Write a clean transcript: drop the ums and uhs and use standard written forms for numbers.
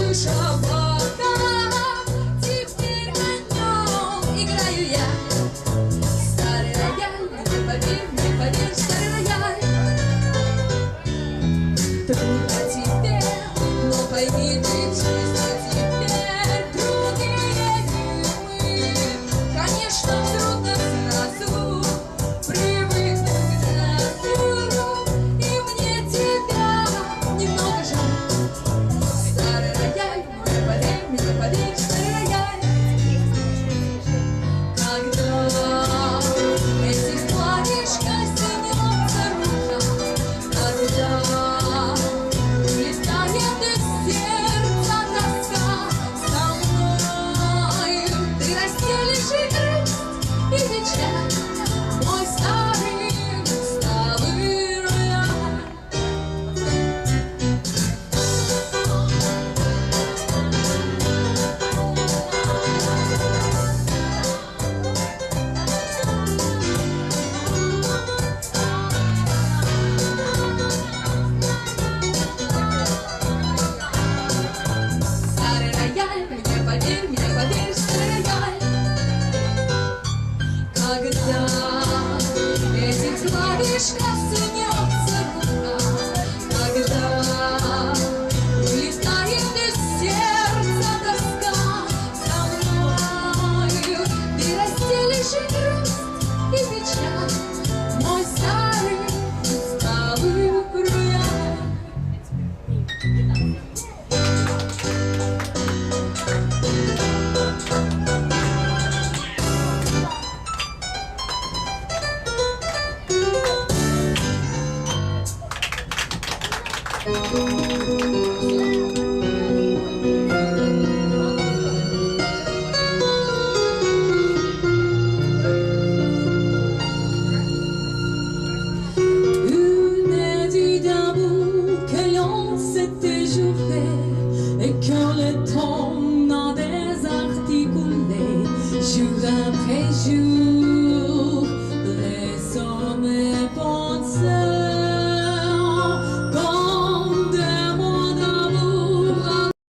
душа вода, теперь на нем играю я. Старый рояль, не поверь, старый рояль. Трудно тебе, но пойми ты, в жизни теперь другие ритмы. Конечно, трудно сразу привыкнуть к натуру, и мне тебя немного жаль. Старый рояль, не поверь, старый рояль. Когда этих клавишках снется рука, когда улетает из сердца тоска, со мною ты разделишь и грусть, и печаль, мой старый усталый рояль. Старый рояль, мне поверь, старый рояль. Когда этих клавиш коснется рука, когда улетает из сердца тоска, со мною ты разделишь и грусть, и печаль, мой старый усталый рояль. Une est dit d'un bout que l'on s'était juré et que le temps n'a désarticulé jour après jour.